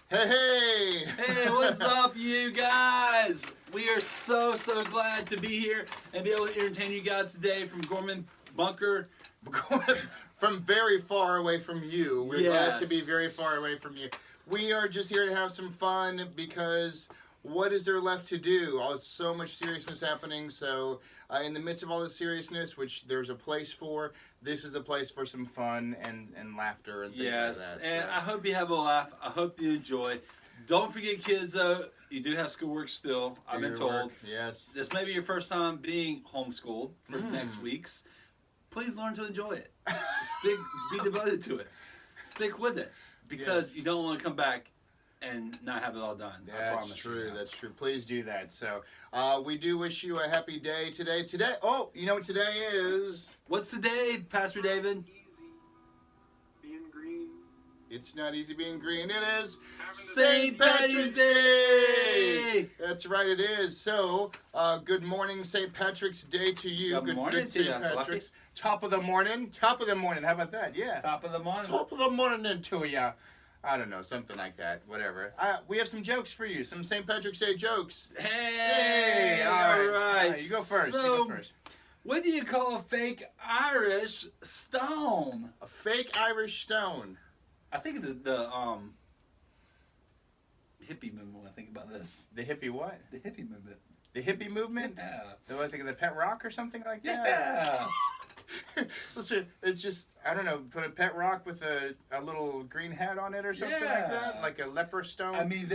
Hey, hey! Hey, what's up, you guys? We are so glad to be here and be able to entertain you guys today from Gorman Bunker. From very far away from you. We're glad to be Yes. very far away from you. We are just here to have some fun because what is there left to do? So much seriousness happening. So in the midst of all this seriousness, which there's a place for, this is the place for some fun and laughter and things Yes, like that. and So. I hope you have a laugh. I hope you enjoy. Don't forget, kids, though, you do have schoolwork still, I've been Do your told. work. Yes. This may be your first time being homeschooled for next week's. Please learn to enjoy it. Be devoted to it. Stick with it. Because you don't want to come back and not have it all done. I promise That's true. you. That's true. Please do that. So we do wish you a happy day today. Oh, you know what today is? What's today, Pastor David? Being green. It's not easy being green. It is St. Patrick's Day! That's right, it is. So, good morning, St. Patrick's Day to you. Good morning to St. you, Patrick's. Lucky. Top of the morning. Top of the morning. How about that? Yeah. Top of the morning. Top of the morning to you. I don't know, something like that. Whatever. We have some jokes for you. Some St. Patrick's Day jokes. Hey! All right. Alright. You go first. So, what do you call a fake Irish stone? A fake Irish stone. I think the hippie movement when I think about this. The hippie what? The hippie movement. The hippie movement? Yeah. Do I think of the pet rock or something like that? Yeah. Listen, it's just, I don't know, put a pet rock with a little green hat on it or something like that? Yeah. Like a leper stone? I mean,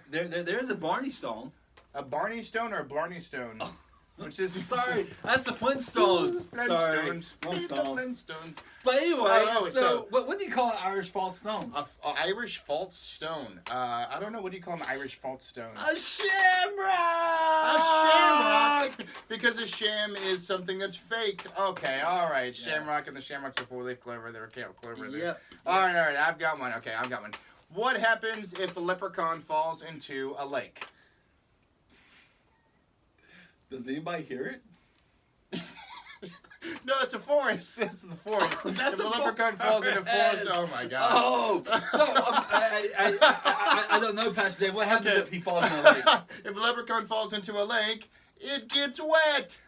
there's a Barney stone. A Barney stone or a Blarney stone? Oh. Which is Sorry, that's the Flintstones. Sorry, Flintstones. Flintstones. But anyway, so what do you call an Irish false stone? A Irish false stone. I don't know. What do you call an Irish false stone? A shamrock. A shamrock. Because a sham is something that's fake. Okay, all right. Yeah. Shamrock and the shamrock's a four-leaf clover. They're a clover there. Yep. All right. I've got one. Okay, I've got one. What happens if a leprechaun falls into a lake? Does anybody hear it? No, it's a forest. It's the forest. That's if a a leprechaun falls in a forest, oh my gosh. Oh, so I don't know, Pastor Dave. What happens if he falls in a lake? If a leprechaun falls into a lake, it gets wet.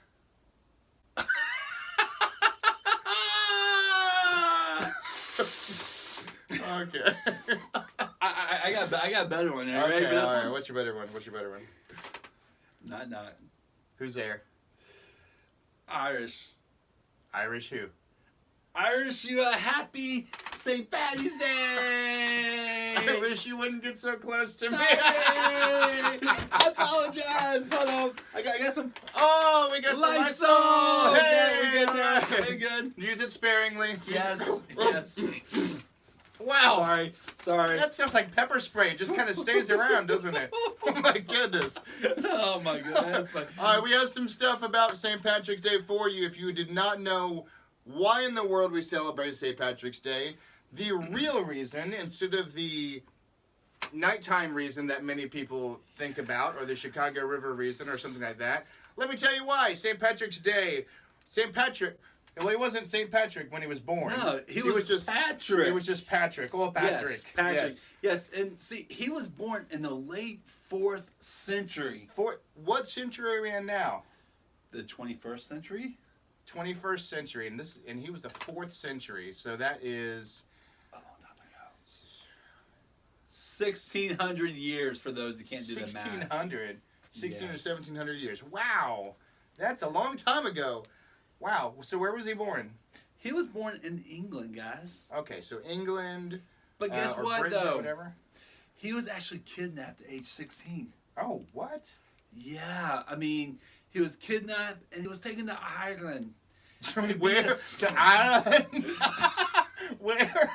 Okay. I got a better one. Are you ready Okay, for this all right. one? What's your better one? Not Who's there? Irish. Irish who? Irish, you a happy St. Patty's Day! I wish you wouldn't get so close to me. Sorry. I apologize. Hold on. I got some Oh, we got the Lysol. Lysol. Okay, we're good all there. right. We're good. Use it sparingly. Yes. Wow. Sorry. That sounds like pepper spray. It just kind of stays around, doesn't it? Oh my goodness. Oh my God. That's funny. All right, we have some stuff about St. Patrick's Day for you. If you did not know why in the world we celebrate St. Patrick's Day, the real reason, instead of the nighttime reason that many people think about, or the Chicago River reason, or something like that, let me tell you why. St. Patrick's Day. St. Patrick. Well, he wasn't St. Patrick when he was born. No, he was just Patrick. He was just Patrick. Oh, Patrick. Yes, Patrick. Yes, and see, he was born in the late 4th century. What century are we in now? The 21st century? 21st century, and he was the 4th century, so that is Oh, time ago. 1,600 years for those who can't do the math. 1600, 16 or Yes. 1700 years. Wow, that's a long time ago. Wow. So where was he born? He was born in England, guys. Okay, so England. But guess or what, Britain or though? whatever. He was actually kidnapped at age 16. Oh, what? Yeah, I mean, he was kidnapped and he was taken to Ireland. Where? Yes. To Ireland? Where?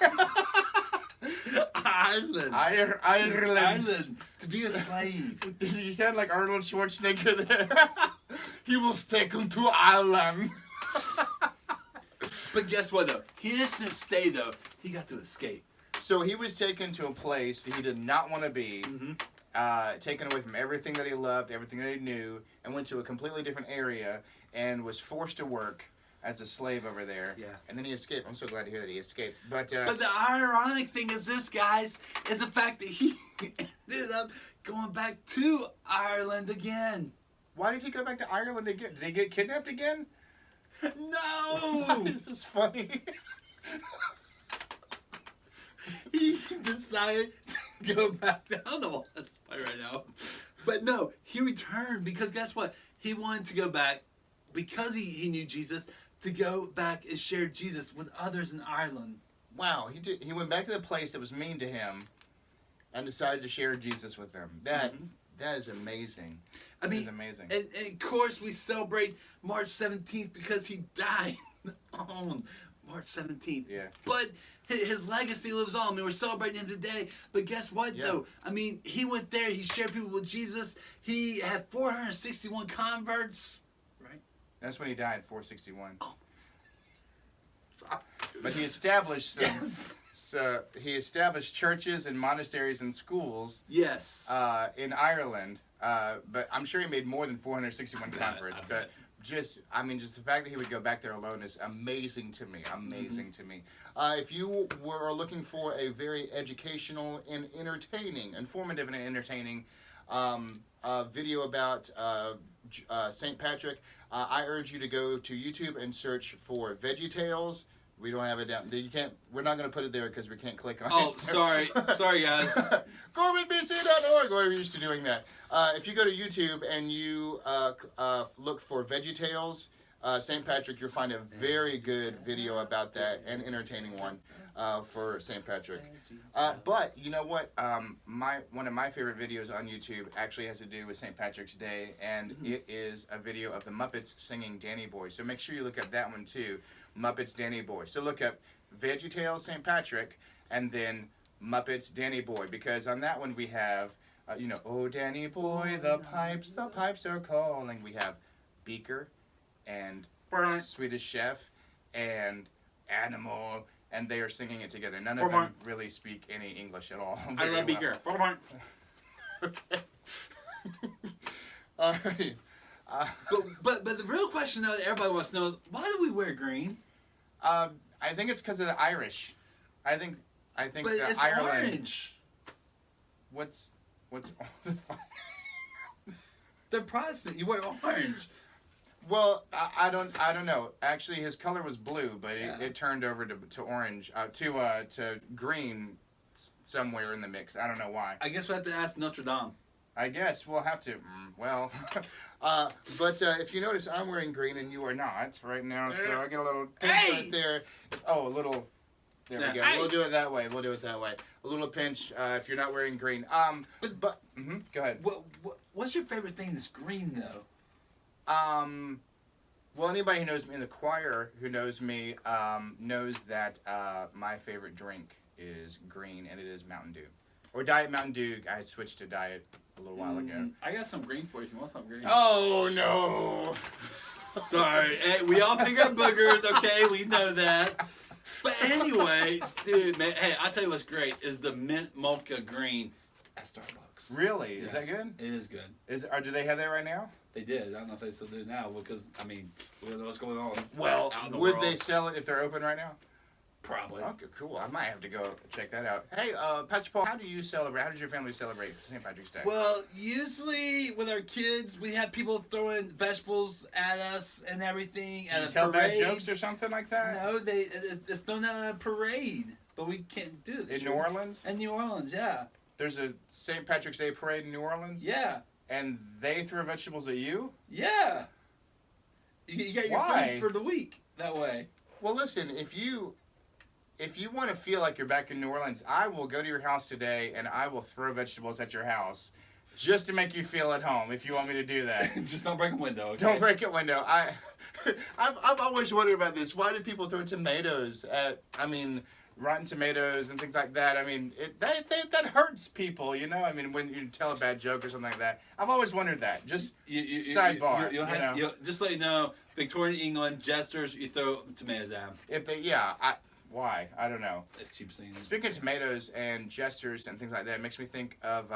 Ireland. Ireland. Ireland. To be a slave. You sound like Arnold Schwarzenegger there. He was taken to Ireland. But guess what, though? He didn't stay, though. He got to escape. So he was taken to a place that he did not want to be, taken away from everything that he loved, everything that he knew, and went to a completely different area and was forced to work as a slave over there. Yeah. And then he escaped. I'm so glad to hear that he escaped. But the ironic thing is this, guys, is the fact that he ended up going back to Ireland again. why did he go back to Ireland again? Did he get kidnapped again? No! Why is this funny? He decided to go back. I don't know why that's funny right now. But no, he returned because guess what? He wanted to go back because he knew Jesus to go back and share Jesus with others in Ireland. Wow, he went back to the place that was mean to him and decided to share Jesus with them. That is amazing. I mean, That is amazing. And of course, we celebrate March 17th because he died on March 17th. Yeah. But his legacy lives on. I mean, we're celebrating him today. But guess what, though? I mean, he went there. He shared people with Jesus. He had 461 converts. Right? That's when he died, 461. Oh. But he established some, Yes. so he established churches and monasteries and schools Yes. in Ireland. But I'm sure he made more than 461 converts. I But bet. just the fact that he would go back there alone is amazing to me. Amazing to me. If you were looking for a very educational and entertaining, informative and entertaining video about St. Patrick, I urge you to go to YouTube and search for VeggieTales. We don't have it down. You can't. We're not going to put it there because we can't click on it. Oh, sorry, guys. GormanBC.org. We're used to doing that. If you go to YouTube and you look for VeggieTales, St. Patrick, you'll find a very good video about that, and entertaining one for St. Patrick. But you know what? One of my favorite videos on YouTube actually has to do with St. Patrick's Day, and it is a video of the Muppets singing Danny Boy. So make sure you look up that one too, Muppets Danny Boy. So look up VeggieTales St. Patrick, and then Muppets Danny Boy, because on that one we have, oh Danny Boy, the pipes are calling. We have Beaker and Swedish Chef and Animal, and they are singing it together. None of them really speak any English at all. I love Beaker. Okay. All right. But the real question though that everybody wants to know is why do we wear green? I think it's because of the Irish. I think But the it's Ireland. orange. What's They're Protestant. You wear orange. Well, I don't know. Actually, his color was blue, but Yeah. it turned over to orange, to green somewhere in the mix. I don't know why. I guess we have to ask Notre Dame. I guess we'll have to. Well, but if you notice, I'm wearing green and you are not right now, so I get a little pinch right there. Oh, a little. There we go. Hey! We'll do it that way. A little pinch if you're not wearing green. But go ahead. What's your favorite thing that's green though? Well, anybody who knows me in the choir who knows me knows that my favorite drink is green, and it is Mountain Dew. Or Diet Mountain Dew. I switched to Diet a little while ago. I got some green for you. If you want some green? Oh, no. Sorry. Hey, we all pick our boogers, okay? We know that. But anyway, dude, man, hey, I'll tell you what's great is the mint mocha green at Starbucks. Really? Is that Yes, good? It is good. Do they have that right now? They did. I don't know if they still do now because, I mean, we don't know what's going on. Well, out in the would world. they sell it if they're open right now? Probably. Okay, cool. I might have to go check that out. Hey, Pastor Paul, how do you celebrate? How does your family celebrate St. Patrick's Day? Well, usually with our kids, we have people throwing vegetables at us and everything do at you a tell bad parade. jokes or something like that? No, it's thrown out at a parade, but we can't do it. In New Orleans? In New Orleans, yeah. There's a St. Patrick's Day parade in New Orleans? Yeah. And they throw vegetables at you? Yeah. You got your Why? food for the week that way. Well, listen, if you want to feel like you're back in New Orleans, I will go to your house today and I will throw vegetables at your house just to make you feel at home if you want me to do that. Just don't break a window, okay? Don't break a window. I've always wondered about this. Why do people throw tomatoes at, Rotten Tomatoes and things like that? I mean, that hurts people, you know? I mean, when you tell a bad joke or something like that. I've always wondered that. Just sidebar, You'll just so you know, Victorian England, jesters, you throw tomatoes at them. if they, why? I don't know. It's cheap scene. Speaking of tomatoes and jesters and things like that, it makes me think of,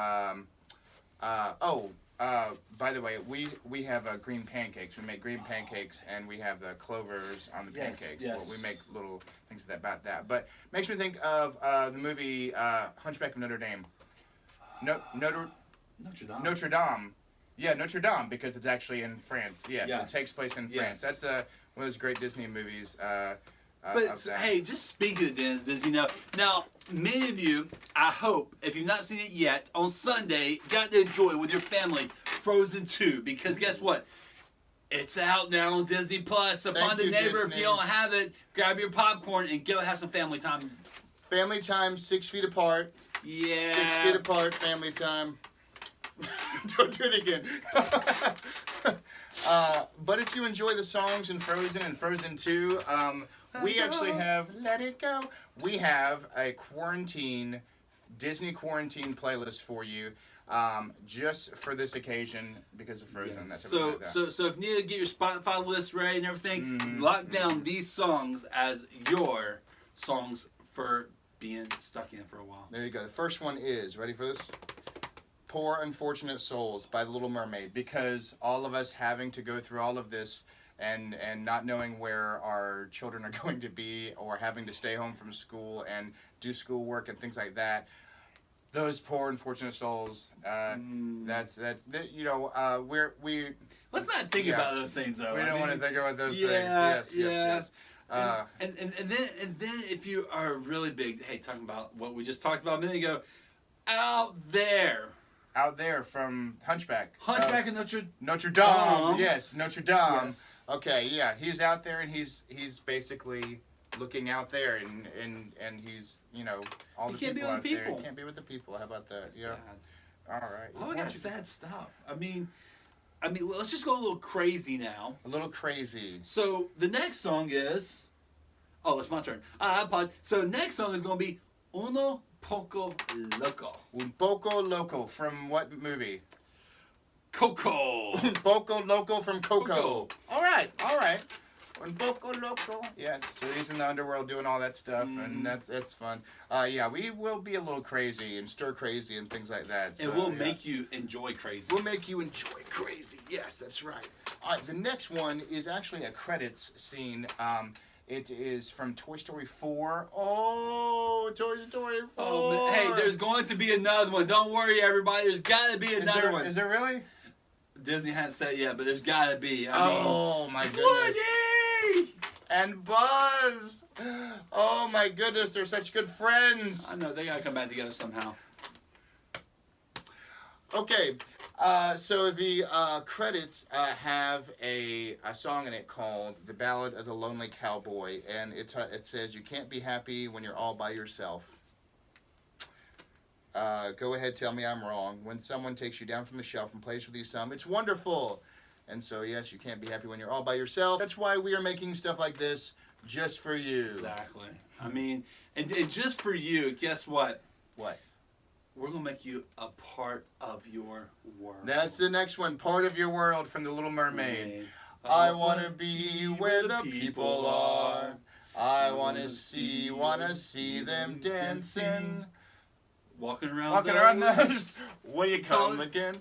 by the way, we have green pancakes. We make green pancakes, and we have the clovers on the Yes, pancakes. yes. Well, we make little things about that. But makes me think of the movie Hunchback of Notre Dame. Notre Dame. Yeah, Notre Dame, because it's actually in France. Yes, Yes. it takes place in France. Yes. That's one of those great Disney movies. But hey, just speaking of Disney, now many of you, I hope, if you've not seen it yet, on Sunday, got to enjoy with your family Frozen 2, because guess what? It's out now on Disney Plus. So Thank find a you, neighbor if Disney. you don't have it. Grab your popcorn and go have some family time. Family time, 6 feet apart. Yeah. 6 feet apart, family time. Don't do it again. But if you enjoy the songs in Frozen and Frozen 2, we actually have Let It Go. We have a Disney quarantine playlist for you, just for this occasion because of Frozen. Yes. That's So, everything like that. so if you need to get your Spotify list ready and everything, Mhm. lock down these songs as your songs for being stuck in for a while. There you go. The first one is, ready for this? Poor Unfortunate Souls by The Little Mermaid, because all of us having to go through all of this and not knowing where our children are going to be, or having to stay home from school and do schoolwork and things like that, those poor unfortunate souls, that's you know, we Let's not think Yeah. about those things though. we I don't want to mean, think about those yeah, things. Yes. And then if you are really big, hey, talking about what we just talked about a minute ago, out there, Out there from Hunchback. Hunchback of Notre Notre Dame. Dame. Yes, Notre Dame. Yes. Okay, yeah, he's out there and he's basically looking out there and he's, you know, all He the can't be people with out the there. people. He can't be with the people. How about that? Yeah. Sad. All right. Oh, we Why got don't you- sad stuff. I mean, let's just go a little crazy now. A little crazy. So the next song is, oh, it's my turn. So the next song is going to be Uno Poco Loco. Un poco loco from what movie? Coco. Un poco loco from Coco. Coco. All right. Un poco loco. Yeah, so he's in the underworld doing all that stuff, and that's fun. Yeah, we will be a little crazy and stir crazy and things like that. So, It will yeah. make you enjoy crazy. We'll make you enjoy crazy. Yes, that's right. All right, the next one is actually a credits scene. It is from Toy Story 4. Oh, Toy Story 4. Oh, hey, there's going to be another one. Don't worry, everybody. There's got to be another one. Is there really? Disney hasn't said it yet, but there's got to be. I mean, Oh, my goodness. Woody! And Buzz. Oh, my goodness. They're such good friends. I know, they got to come back together somehow. Okay, so the credits have a song in it called "The Ballad of the Lonely Cowboy," and it says, "You can't be happy when you're all by yourself. Go ahead, tell me I'm wrong. When someone takes you down from the shelf and plays with you some, it's wonderful. And so, yes, you can't be happy when you're all by yourself. That's why we are making stuff like this just for you." Exactly. I mean, and just for you, guess what? What? We're going to make you a part of your world. That's the next one. Part of your world from The Little Mermaid. Oh, I want to be where the people are. I want to see them dancing. Walking around Walking around those those. What do you call them again?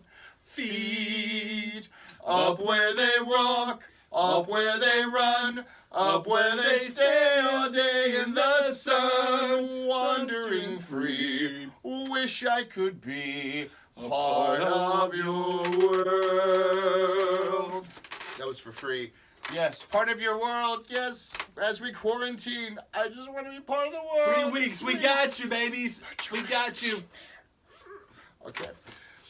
Feet. Up where they walk. Up where they run. Up where they stay all day in the sun. Wandering free. Wish I could be part of your world. That was for free. Yes, part of your world. Yes, as we quarantine, I just want to be part of the world. 3 weeks. We Please. got you, babies. We got you. Okay.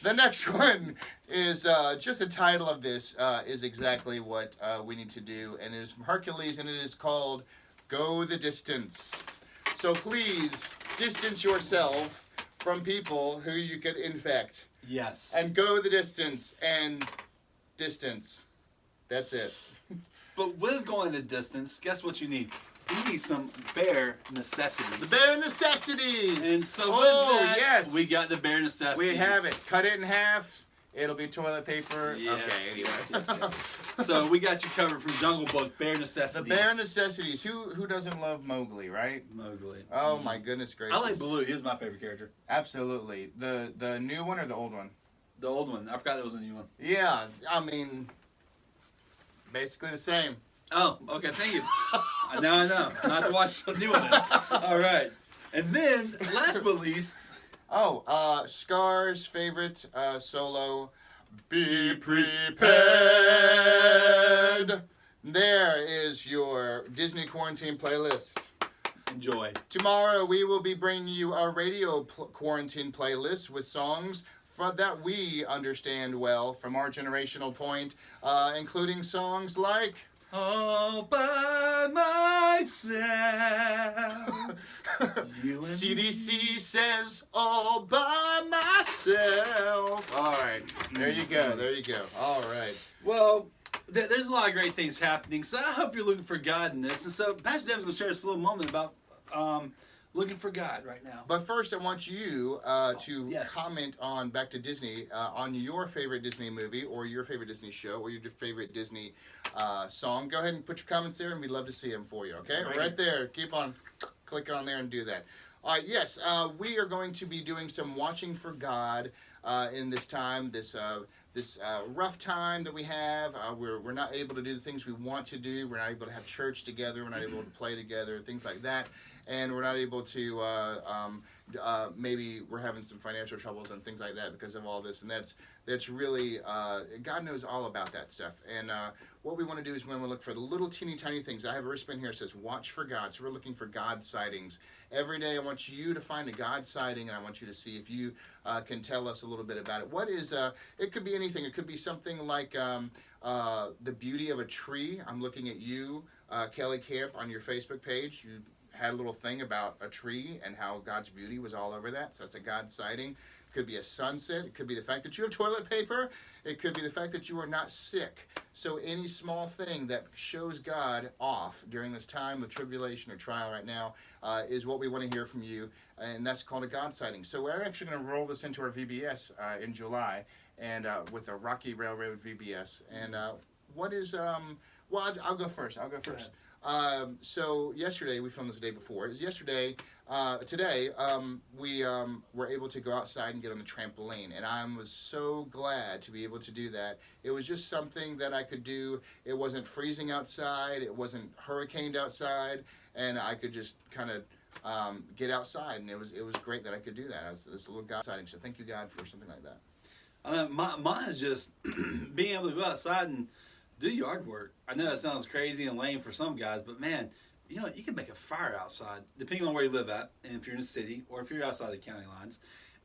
The next one is just the title of this is exactly what we need to do, and it is from Hercules, and it is called "Go the Distance." So please distance yourself from people who you could infect, Yes. and go the distance and distance. That's it. But with going the distance, guess what you need? You need some bare necessities. The bare necessities. And so Oh, with that, yes. we got the bare necessities. We have it. Cut it in half. It'll be toilet paper. Yes, Okay. Anyway. yes. So we got you covered from Jungle Book, bare The necessities. bare necessities. Who doesn't love Mowgli, right? Mowgli. Oh my goodness gracious. I like Baloo. He was my favorite character. Absolutely. The new one or the old one? The old one. I forgot there was a new one. Yeah, I mean, basically the same. Oh, okay. Thank you. Now I know. Not to watch the new one. Then. All right. And then, last but least, Scar's favorite solo, Be Prepared. There is your Disney quarantine playlist. enjoy. Tomorrow we will be bringing you a radio quarantine playlist with songs that we understand well from our generational point, including songs like... All by myself. You and CDC says all by myself. All right, there you go. There you go. All right. Well, there's a lot of great things happening, so I hope you're looking for God in this. And so Pastor Dev's going to share us a little moment about looking for God right now. But first, I want you to yes. comment on, back to Disney, on your favorite Disney movie or your favorite Disney show or your favorite Disney song. Go ahead and put your comments there, and we'd love to see them for you, okay? Right there. Keep on clicking on there and do that. All right, yes, we are going to be doing some watching for God in this time, this rough time that we have. We're not able to do the things we want to do. We're not able to have church together. We're not able to play together, things like that. And we're not able to, maybe we're having some financial troubles and things like that because of all this. And that's really, God knows all about that stuff. And what we want to do is we want to look for the little teeny tiny things. I have a wristband here that says watch for God. So we're looking for God sightings. Every day I want you to find a God sighting, and I want you to see if you can tell us a little bit about it. What is, it could be anything. It could be something like the beauty of a tree. I'm looking at you, Kelly Camp, on your Facebook page. You had a little thing about a tree and how God's beauty was all over that. So that's a God sighting. It could be a sunset. It could be the fact that you have toilet paper. It could be the fact that you are not sick. So any small thing that shows God off during this time of tribulation or trial right now is what we want to hear from you. And that's called a God sighting. So we're actually going to roll this into our VBS in July, and with a Rocky Railroad VBS. And what is, well, I'll go first. So yesterday, we filmed this the day before. It was yesterday. Today, we were able to go outside and get on the trampoline, and I was so glad to be able to do that. It was just something that I could do. It wasn't freezing outside. It wasn't hurricaned outside, and I could just kind of get outside, and it was great that I could do that. It was this little God sighting. So thank you, God, for something like that. Mine is just being able to go outside and do yard work. I know that sounds crazy and lame for some guys, but man, you know, you can make a fire outside, depending on where you live at, and if you're in the city, or if you're outside the county lines,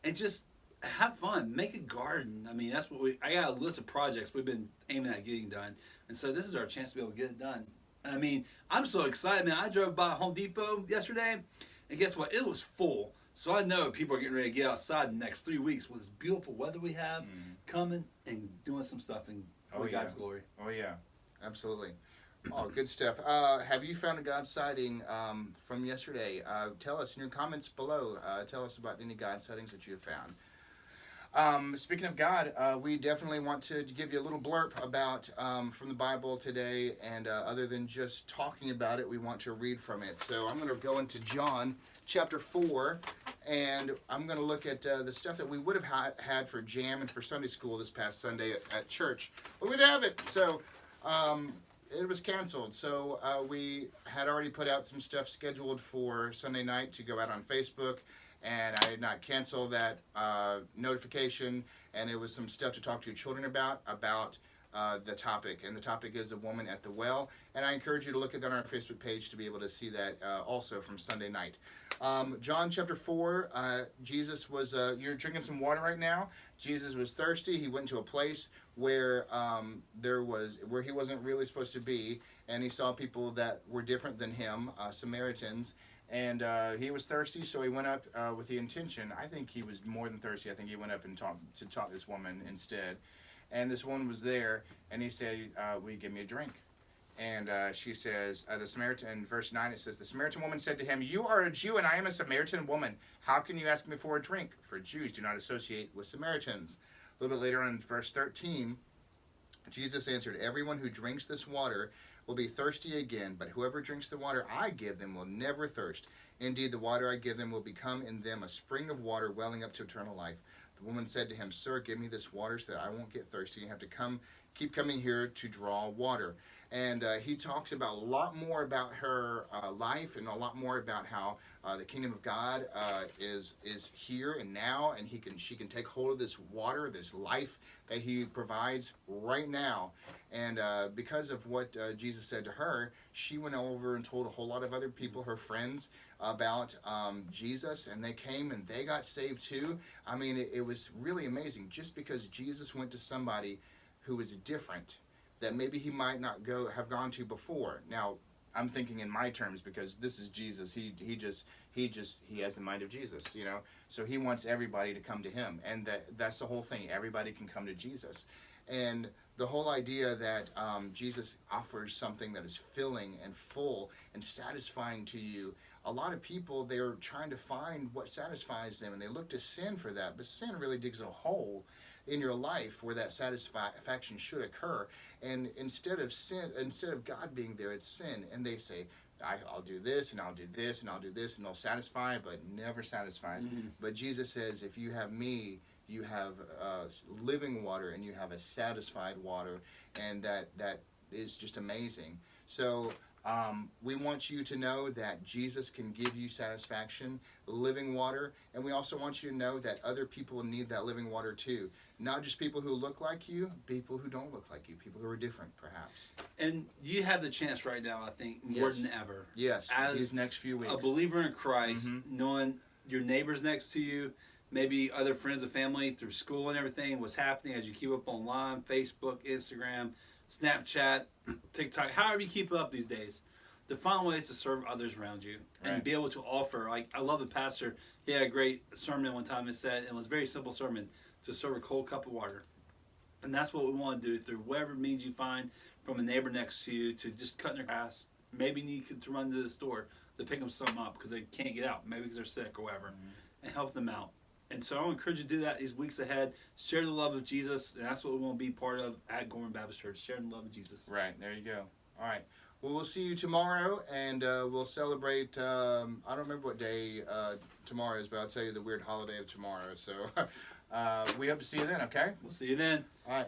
and just have fun. Make a garden. I mean, that's what I got a list of projects we've been aiming at getting done, and so this is our chance to be able to get it done. I mean, I'm so excited, man. I drove by Home Depot yesterday, and guess what? It was full. So I know people are getting ready to get outside in the next 3 weeks with this beautiful weather we have coming and doing some stuff in God's glory. Oh, yeah. Absolutely. Oh, good stuff. Have you found a God sighting from yesterday? Tell us in your comments below. Tell us about any God sightings that you have found. Speaking of God, we definitely want to give you a little blurb about from the Bible today. And other than just talking about it, we want to read from it. So I'm going to go into John chapter 4. And I'm going to look at the stuff that we would have had for jam and for Sunday school this past Sunday at church. But we didn't have it, so it was canceled. So we had already put out some stuff scheduled for Sunday night to go out on Facebook, and I did not cancel that notification. And it was some stuff to talk to your children about the topic. And the topic is a woman at the well. And I encourage you to look at that on our Facebook page to be able to see that also from Sunday night. John chapter 4, Jesus was, you're drinking some water right now. Jesus was thirsty. He went to a place where where he wasn't really supposed to be, and he saw people that were different than him, Samaritans, and he was thirsty, so he went up with the intention. I think he was more than thirsty. I think he went up and taught this woman instead. And this woman was there, and he said, will you give me a drink? And she says, the Samaritan, in verse 9, it says, the Samaritan woman said to him, you are a Jew, and I am a Samaritan woman. How can you ask me for a drink? For Jews do not associate with Samaritans. A little bit later on in verse 13, Jesus answered, everyone who drinks this water will be thirsty again, but whoever drinks the water I give them will never thirst. Indeed, the water I give them will become in them a spring of water welling up to eternal life. The woman said to him, "Sir, give me this water so that I won't get thirsty. You have to keep coming here to draw water." And he talks about a lot more about her life, and a lot more about how the kingdom of God is here and now, and she can take hold of this water, this life that he provides right now. And because of what Jesus said to her, she went over and told a whole lot of other people, her friends, about Jesus, and they came and they got saved too. I mean, it was really amazing, just because Jesus went to somebody who was different, that maybe he might not have gone to before. Now, I'm thinking in my terms, because this is Jesus. He has the mind of Jesus, you know. So he wants everybody to come to him, and that's the whole thing. Everybody can come to Jesus, and the whole idea that Jesus offers something that is filling and full and satisfying to you. A lot of people, they're trying to find what satisfies them, and they look to sin for that. But sin really digs a hole in your life where that satisfaction should occur. And instead of God being there, it's sin. And they say, I'll do this, and I'll do this, and I'll do this, and they'll satisfy, but never satisfies. Mm-hmm. But Jesus says, if you have me, you have living water, and you have a satisfied water, and that is just amazing. So we want you to know that Jesus can give you satisfaction, living water, and we also want you to know that other people need that living water too. Not just people who look like you, people who don't look like you, people who are different perhaps. And you have the chance right now, I think, more than ever. Yes, as these next few weeks. A believer in Christ, Mm-hmm. knowing your neighbors next to you, maybe other friends and family through school and everything, what's happening as you keep up online, Facebook, Instagram, Snapchat, TikTok, however you keep up these days. To find ways to serve others around you and Right. be able to offer. Like, I love the pastor. He had a great sermon one time. It said, it was a very simple sermon, to serve a cold cup of water. And that's what we want to do through whatever means you find, from a neighbor next to you to just cutting their grass. Maybe you need to run to the store to pick them something up because they can't get out. Maybe because they're sick or whatever. Mm-hmm. And help them out. And so I want to encourage you to do that these weeks ahead. Share the love of Jesus. And that's what we want to be part of at Gorman Baptist Church. Sharing the love of Jesus. Right, there you go. All right. Well, we'll see you tomorrow, and we'll celebrate, I don't remember what day tomorrow is, but I'll tell you the weird holiday of tomorrow. So we hope to see you then, okay? We'll see you then. All right.